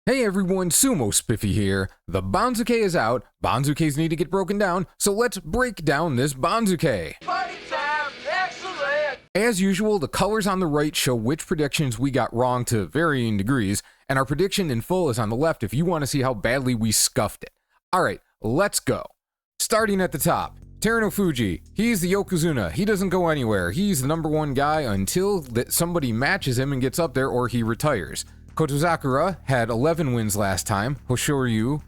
Hey everyone, Sumo Spiffy here. The Banzuke is out, Banzukes need to get broken down, so let's break down this Banzuke. Party time! Excellent! As usual, the colors on the right show which predictions we got wrong to varying degrees, and our prediction in full is on the left if you want to see how badly we scuffed it. Alright, let's go. Starting at the top, Terunofuji. He's the Yokozuna. He doesn't go anywhere. He's the #1 guy until somebody matches him and gets up there or he retires. Kotozakura had 11 wins last time, Hoshoryu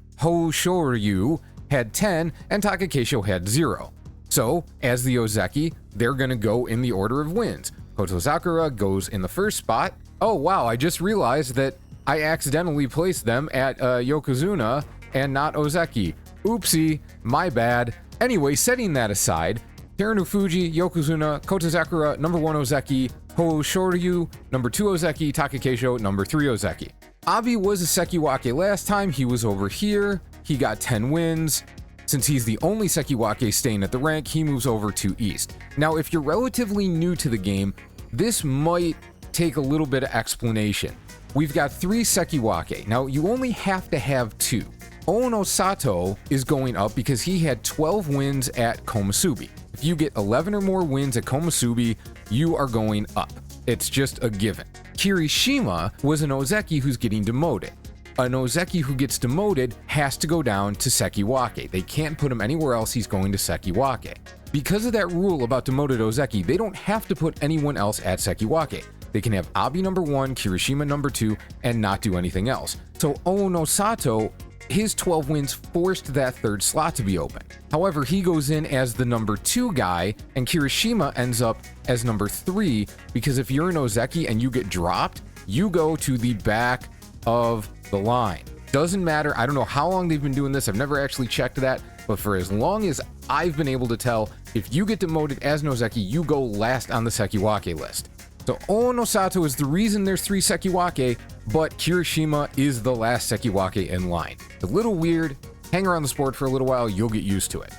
had 10, and Takakeisho had 0. So, as the Ozeki, they're gonna go in the order of wins. Kotozakura goes in the first spot. Oh wow, I just realized that I accidentally placed them at Yokozuna and not Ozeki. Oopsie, my bad. Anyway, setting that aside, Terunofuji, Yokozuna, Kotozakura, #1 Ozeki, Hoshoryu, #2 Ozeki, Takakeisho, #3 Ozeki. Abi was a Sekiwake last time, he was over here, he got 10 wins. Since he's the only Sekiwake staying at the rank, he moves over to East. Now, if you're relatively new to the game, this might take a little bit of explanation. We've got 3 Sekiwake. Now, you only have to have 2. Onosato is going up because he had 12 wins at Komusubi. If you get 11 or more wins at Komusubi, you are going up. It's just a given. Kirishima was an Ozeki who's getting demoted. An Ozeki who gets demoted has to go down to Sekiwake. They can't put him anywhere else, he's going to Sekiwake. Because of that rule about demoted Ozeki, they don't have to put anyone else at Sekiwake. They can have Abi #1, Kirishima #2, and not do anything else. So Onosato, his 12 wins forced that third slot to be open. However, he goes in as the #2 guy, and Kirishima ends up as #3, because if you're an Ozeki and you get dropped, you go to the back of the line. Doesn't matter, I don't know how long they've been doing this, I've never actually checked that, but for as long as I've been able to tell, if you get demoted as an Ozeki, you go last on the Sekiwake list. So Onosato is the reason there's 3 Sekiwake, but Kirishima is the last Sekiwake in line. It's a little weird, hang around the sport for a little while, you'll get used to it.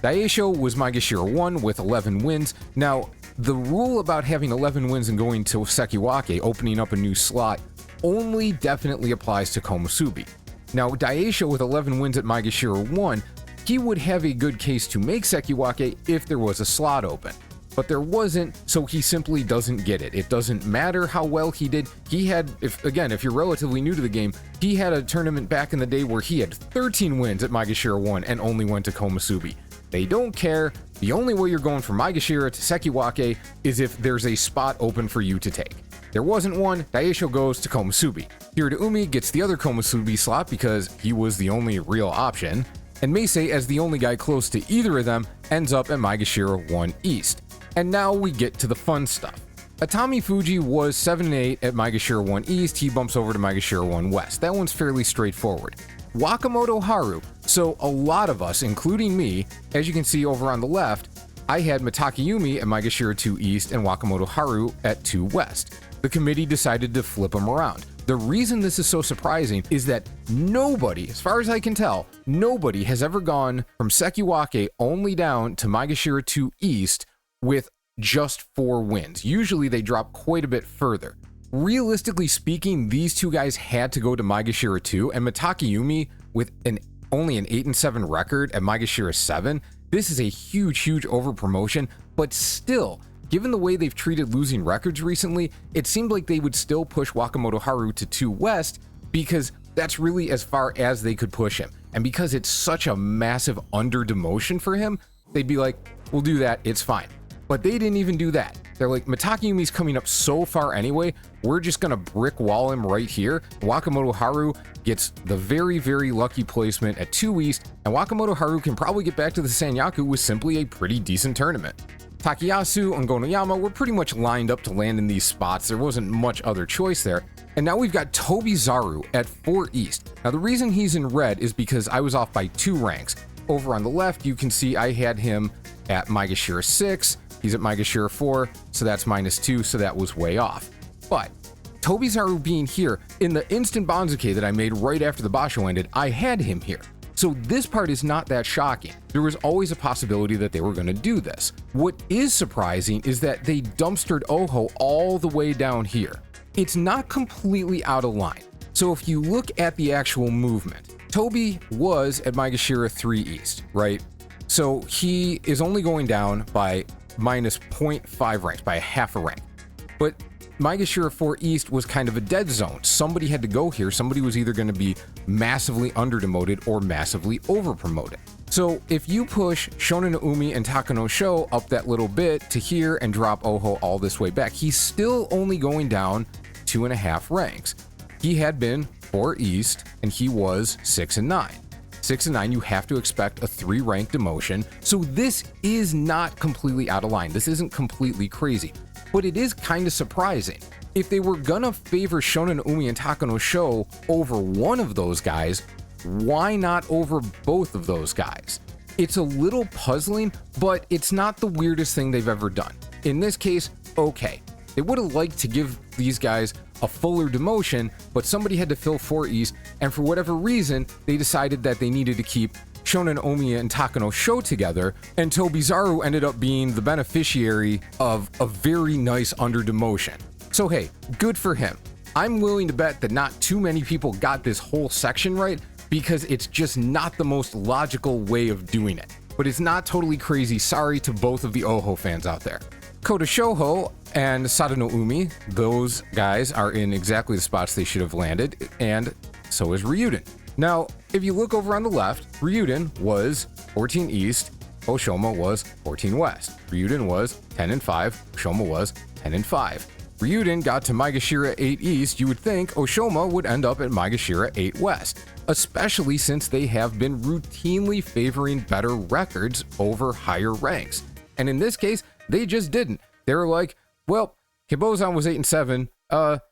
Daisho was Maegashira 1 with 11 wins. Now, the rule about having 11 wins and going to Sekiwake, opening up a new slot, only definitely applies to Komusubi. Now, Daisho with 11 wins at Maegashira 1, he would have a good case to make Sekiwake if there was a slot open. But there wasn't, so he simply doesn't get it. It doesn't matter how well he did. He had, if you're relatively new to the game, he had a tournament back in the day where he had 13 wins at Maegashira 1 and only went to Komusubi. They don't care. The only way you're going from Maegashira to Sekiwake is if there's a spot open for you to take. There wasn't one, Daisho goes to Komusubi. Hiraumi gets the other Komusubi slot because he was the only real option, and Meisei, as the only guy close to either of them, ends up at Maegashira 1 East. And now we get to the fun stuff. Atami Fuji was 7-8 at Maegashira 1 East, he bumps over to Maegashira 1 West. That one's fairly straightforward. Wakamoto Haru, so a lot of us, including me, as you can see over on the left, I had Matakayumi at Maegashira 2 East and Wakamoto Haru at 2 West. The committee decided to flip them around. The reason this is so surprising is that nobody, as far as I can tell, nobody has ever gone from Sekiwake only down to Maegashira 2 East with just 4 wins. Usually they drop quite a bit further. Realistically speaking, these two guys had to go to Maegashira 2, and Matakayumi with only an 8-7 record at Maegashira 7, this is a huge over promotion, but still, given the way they've treated losing records recently, it seemed like they would still push Wakamoto Haru to 2 West because that's really as far as they could push him. And because it's such a massive under demotion for him, they'd be like, we'll do that, it's fine. But they didn't even do that. They're like, Matakayumi's coming up so far anyway, we're just gonna brick wall him right here. Wakamoto Haru gets the very lucky placement at 2 East, and Wakamoto Haru can probably get back to the Sanyaku with simply a pretty decent tournament. Takayasu and Gonoyama were pretty much lined up to land in these spots, there wasn't much other choice there. And now we've got Tobizaru at 4 East. Now the reason he's in red is because I was off by 2 ranks. Over on the left, you can see I had him at Maegashira 6, he's at Maegashira 4, so that's -2, so that was way off. But Tobizaru being here, in the instant Banzuke that I made right after the Basho ended, I had him here. So this part is not that shocking. There was always a possibility that they were going to do this. What is surprising is that they dumpstered Oho all the way down here. It's not completely out of line. So if you look at the actual movement, Toby was at Maegashira 3 East, right? So he is only going down by minus 0.5 ranks, by a half a rank. But Maegashira 4 East was kind of a dead zone. Somebody had to go here. Somebody was either going to be massively under-demoted or massively over-promoted. So if you push Shonen no Umi and Takano Sho up that little bit to here and drop Oho all this way back, he's still only going down 2.5 ranks. He had been 4 East and he was 6 and 9. 6 and 9, you have to expect a 3-rank demotion. So this is not completely out of line. This isn't completely crazy, but it is kind of surprising. If they were gonna favor Shonen no Umi and Takano Sho over one of those guys, why not over both of those guys? It's a little puzzling, but it's not the weirdest thing they've ever done. In this case, okay. They would have liked to give these guys a fuller demotion, but somebody had to fill 4 East, and for whatever reason, they decided that they needed to keep Shonen no Umi and Takano Sho together, and Tobizaru ended up being the beneficiary of a very nice under demotion. So hey, good for him. I'm willing to bet that not too many people got this whole section right, because it's just not the most logical way of doing it. But it's not totally crazy. Sorry to both of the Oho fans out there. Kota Shoho and Sada no Umi, those guys are in exactly the spots they should have landed, and so is Ryuden. Now, if you look over on the left, Ryuden was 14 East, Oshoma was 14 West. Ryuden was 10 and 5, Oshoma was 10 and 5. Ryuden got to Maegashira 8 East, you would think Oshoma would end up at Maegashira 8 West, especially since they have been routinely favoring better records over higher ranks. And in this case, they just didn't. They were like, well, Kibozan was 8 and 7.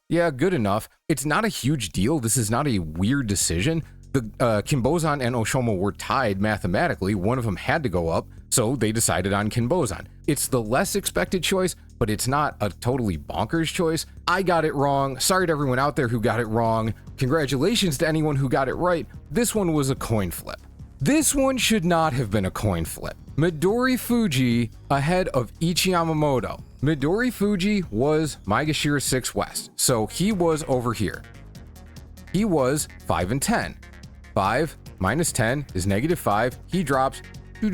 Yeah, good enough. It's not a huge deal. This is not a weird decision. The Kinbozan and Oshoma were tied mathematically. One of them had to go up, so they decided on Kinbozan. It's the less expected choice, but it's not a totally bonkers choice. I got it wrong. Sorry to everyone out there who got it wrong. Congratulations to anyone who got it right. This one was a coin flip. This one should not have been a coin flip. Midori Fuji ahead of Ichi Yamamoto. Midori Fuji was Maegashira 6 West, so he was over here. He was 5 and 10. 5 minus 10 is -5. He drops to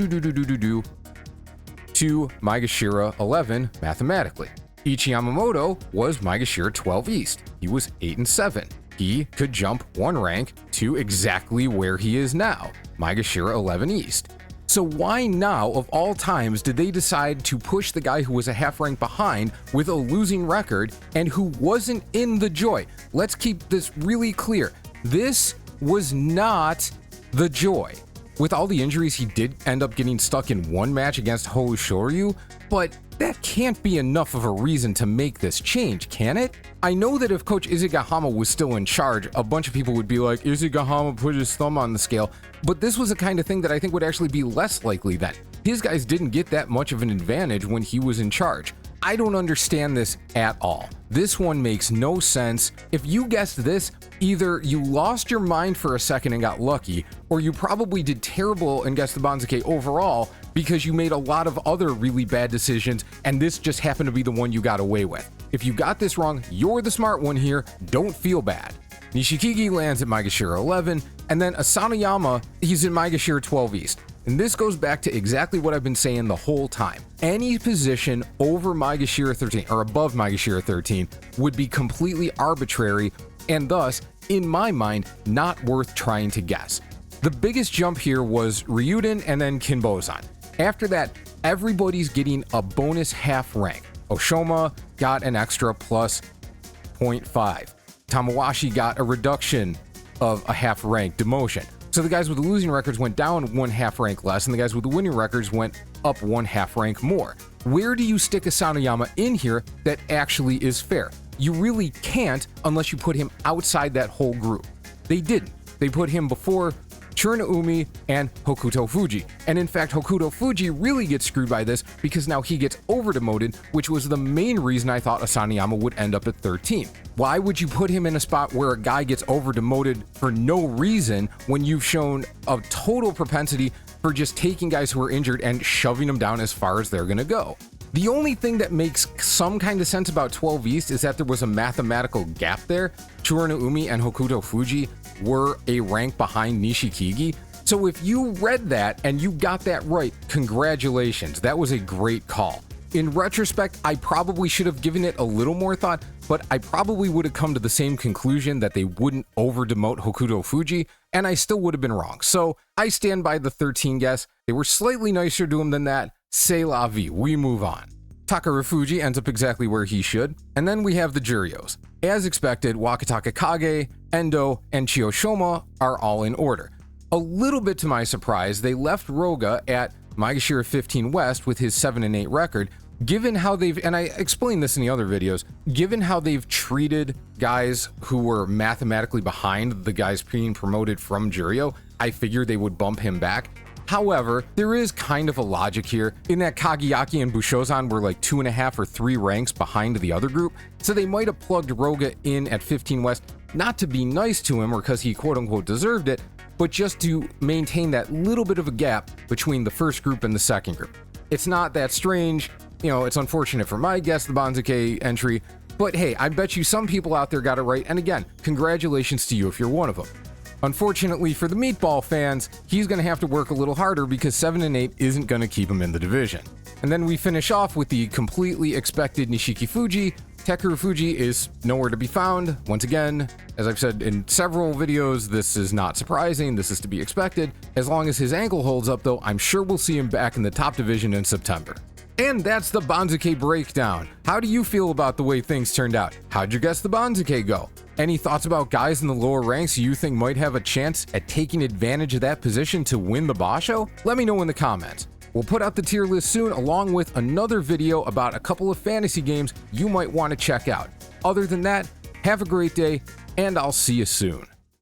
Maegashira 11 mathematically. Ichi Yamamoto was Maegashira 12 East. He was 8 and 7. He could jump 1 rank to exactly where he is now, Maegashira 11 East. So why now, of all times, did they decide to push the guy who was a half rank behind with a losing record and who wasn't in the Joy? Let's keep this really clear. This was not the Joy. With all the injuries, he did end up getting stuck in 1 match against Hoshoryu, but that can't be enough of a reason to make this change, can it? I know that if Coach Izugahama was still in charge, a bunch of people would be like, Izugahama put his thumb on the scale, but this was the kind of thing that I think would actually be less likely then. His guys didn't get that much of an advantage when he was in charge. I don't understand this at all. This one makes no sense. If you guessed this, either you lost your mind for a second and got lucky, or you probably did terrible and guessed the Banzuke overall because you made a lot of other really bad decisions and this just happened to be the one you got away with. If you got this wrong, you're the smart one here. Don't feel bad. Nishikigi lands at Maegashira 11, and then Asanayama, he's in Maegashira 12 East. And this goes back to exactly what I've been saying the whole time. Any position over Maegashira 13 or above Maegashira 13 would be completely arbitrary and thus, in my mind, not worth trying to guess. The biggest jump here was Ryuden and then Kinbozan. After that, everybody's getting a bonus half rank. Oshoma got an extra plus 0.5. Tamawashi got a reduction of a half rank demotion. So the guys with the losing records went down 1 half rank less, and the guys with the winning records went up 1 half rank more. Where do you stick Asanayama in here that actually is fair? You really can't unless you put him outside that whole group. They didn't. They put him before Churna Umi and Hokuto Fuji. And in fact, Hokuto Fuji really gets screwed by this because now he gets over-demoted, which was the main reason I thought Asanayama would end up at 13. Why would you put him in a spot where a guy gets over-demoted for no reason when you've shown a total propensity for just taking guys who are injured and shoving them down as far as they're going to go? The only thing that makes some kind of sense about 12 East is that there was a mathematical gap there. Chura no Umi and Hokuto Fuji were a rank behind Nishikigi. So if you read that and you got that right, congratulations, that was a great call. In retrospect, I probably should have given it a little more thought, but I probably would have come to the same conclusion that they wouldn't over-demote Hokuto Fuji, and I still would have been wrong. So I stand by the 13 guess. They were slightly nicer to him than that. C'est la vie, we move on. Takara Fuji ends up exactly where he should. And then we have the Jurios. As expected, Wakataka Kage, Endo, and Chiyoshoma are all in order. A little bit to my surprise, they left Roga at Maegashira 15 West with his 7-8 record, given how they've, and I explained this in the other videos, given how they've treated guys who were mathematically behind the guys being promoted from Juryo, I figured they would bump him back. However, there is kind of a logic here in that Kageyaki and Bushozan were like 2.5 or 3 ranks behind the other group, so they might have plugged Roga in at 15 West, not to be nice to him or because he quote-unquote deserved it, but just to maintain that little bit of a gap between the first group and the second group. It's not that strange, you know, it's unfortunate for my guess, the Banzuke entry, but hey, I bet you some people out there got it right, and again, congratulations to you if you're one of them. Unfortunately for the Meatball fans, he's going to have to work a little harder because 7-8 isn't going to keep him in the division. And then we finish off with the completely expected Nishiki Fuji. Takeru Fuji is nowhere to be found. Once again, as I've said in several videos, this is not surprising, this is to be expected. As long as his ankle holds up though, I'm sure we'll see him back in the top division in September. And that's the Banzuke breakdown. How do you feel about the way things turned out? How'd you guess the Banzuke go? Any thoughts about guys in the lower ranks you think might have a chance at taking advantage of that position to win the Basho? Let me know in the comments. We'll put out the tier list soon along with another video about a couple of fantasy games you might want to check out. Other than that, have a great day, and I'll see you soon.